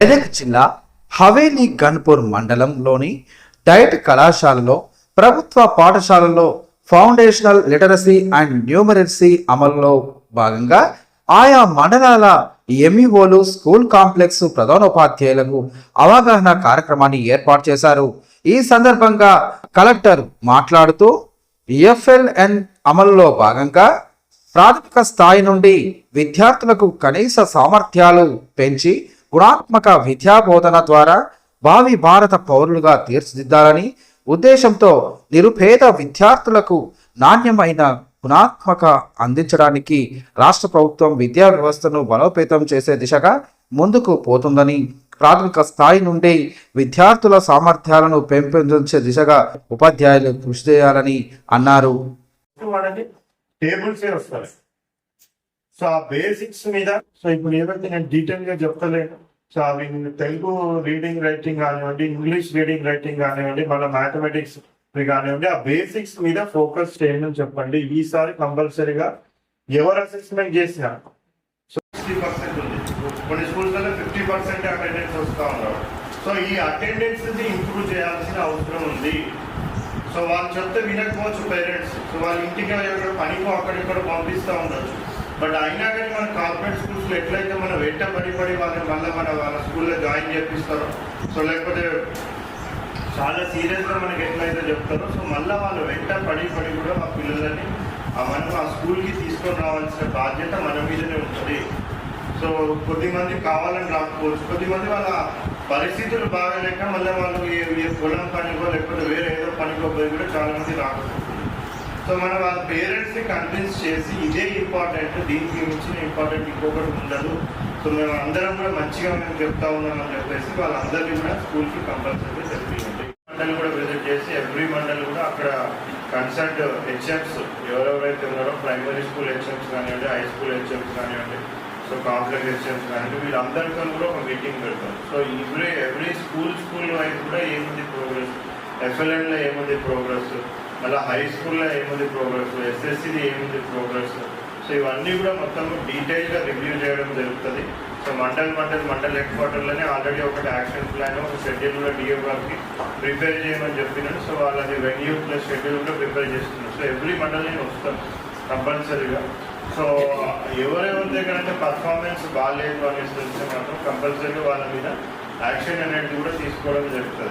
మెదక్ జిల్లా హవేలీ గన్పూర్ మండలంలోని డైట్ కళాశాలలో ప్రభుత్వ పాఠశాలలో ఫౌండేషనల్ లిటరసీ అండ్ న్యూమరసీ అమలులో భాగంగా ఆయా మండలాల ఎంఈఓలు స్కూల్ కాంప్లెక్స్ ప్రధానోపాధ్యాయులకు అవగాహన కార్యక్రమాన్ని ఏర్పాటు చేశారు. ఈ సందర్భంగా కలెక్టర్ మాట్లాడుతూ ఎఫ్ఎల్ఎన్ అమలులో భాగంగా ప్రాథమిక స్థాయి నుండి విద్యార్థులకు కనీస సామర్థ్యాలు పెంచి గుణాత్మక విద్యాబోధన ద్వారా భావి భారత పౌరులుగా తీర్చిదిద్దాలని ఉద్దేశంతో నిరుపేద విద్యార్థులకు నాణ్యమైన గుణాత్మక అందించడానికి రాష్ట్ర ప్రభుత్వం విద్యా వ్యవస్థను బలోపేతం చేసే దిశగా ముందుకు పోతుందని, ప్రాథమిక స్థాయి నుండి విద్యార్థుల సామర్థ్యాలను పెంపొందించే దిశగా ఉపాధ్యాయులు కృషి చేయాలని అన్నారు. సో ఆ బేసిక్స్ మీద సో ఇప్పుడు ఏదైతే నేను డీటెయిల్ గా చెప్తలేను. సో అవి తెలుగు రీడింగ్ రైటింగ్ కానివ్వండి, ఇంగ్లీష్ రీడింగ్ రైటింగ్ కానివ్వండి, మన మ్యాథమెటిక్స్ కానివ్వండి, ఆ బేసిక్స్ మీద ఫోకస్ చేయండి అని చెప్పండి. ఈసారి కంపల్సరీగా ఎవరు అసెస్మెంట్ చేసినా సో 60% ఉంది, కొన్ని స్కూల్స్ 50% అటెండెన్స్ వస్తూ ఉన్నారు. సో ఈ అటెండెన్స్ ఇంప్రూవ్ చేయాల్సిన అవసరం ఉంది. సో వాళ్ళు చెప్తే వినకపోవచ్చు పేరెంట్స్. సో వాళ్ళ ఇంటికి పనికో అక్కడిక్కడ పంపిస్తూ ఉండొచ్చు. బట్ అయినా కానీ మన కార్పొరేట్ స్కూల్స్లో ఎట్లయితే మనం వెంట పడి వాళ్ళని మళ్ళీ వాళ్ళ స్కూల్లో జాయిన్ చేపిస్తారో, సో లేకపోతే చాలా సీరియస్గా మనకి ఎట్లయితే చెప్తారో, సో మళ్ళీ వాళ్ళు వెంట పడి కూడా ఆ పిల్లలని మనం ఆ స్కూల్కి తీసుకొని రావాల్సిన బాధ్యత మన మీదనే ఉంటుంది. సో కొద్దిమంది కావాలని రాకపోవచ్చు, కొద్దిమంది వాళ్ళ పరిస్థితులు బాగాలేక మళ్ళీ వాళ్ళు ఏ పొలం పనికో లేకపోతే వేరే ఏదో పనికో పోయి కూడా చాలా మంది రాకపోతుంది. సో మనం వాళ్ళ పేరెంట్స్ని కన్విన్స్ చేసి ఇదే ఇంపార్టెంట్, దీనికి మించిన ఇంపార్టెంట్ ఇంకొకటి ఉండదు. సో మేము అందరం కూడా మంచిగా మేము చెప్తా ఉన్నామని చెప్పేసి వాళ్ళందరినీ కూడా స్కూల్కి కంపల్సరీ తెలిపింది. మండలి కూడా విజిట్ చేసి ఎవ్రీ మండలి కూడా అక్కడ కన్సల్ట్ హెచ్ఎంస్ ఎవరెవరైతే ఉన్నారో, ప్రైమరీ స్కూల్ హెచ్ఎంస్ కానివ్వండి, హై స్కూల్ హెచ్ఎంస్ కానివ్వండి, సో కాంప్లెక్స్ హెచ్ఎంస్ కానివ్వండి, వీళ్ళందరితో కూడా ఒక మీటింగ్ పెడతాం. సో ఎవ్రీ స్కూల్ వైజ్ కూడా ఏముంది ప్రోగ్రెస్, ఎఫ్ఎల్ఎన్లో ఏముంది ప్రోగ్రెస్, మళ్ళీ హై స్కూల్లో ఏముంది ప్రోగ్రెస్, ఎస్ఎస్సిది ఏముంది ప్రోగ్రెస్, సో ఇవన్నీ కూడా మొత్తం డీటెయిల్గా రివ్యూ చేయడం జరుగుతుంది. సో మండల్ హెడ్ క్వార్టర్లోనే ఆల్రెడీ ఒకటి యాక్షన్ ప్లాన్, ఒక షెడ్యూల్ కూడా డిఓ గారికి ప్రిపేర్ చేయమని చెప్పినాను. సో వాళ్ళది వెన్యూ ప్లస్ షెడ్యూల్ కూడా ప్రిపేర్ చేస్తున్నారు. సో ఎవ్రీ మండల్ నేను వస్తాను కంపల్సరీగా. సో ఎవరెవరి దగ్గర అంటే పర్ఫార్మెన్స్ బాగాలేదు అనేసి తెలిస్తే మాత్రం కంపల్సరీగా వాళ్ళ మీద యాక్షన్ అనేది కూడా తీసుకోవడం జరుగుతుంది.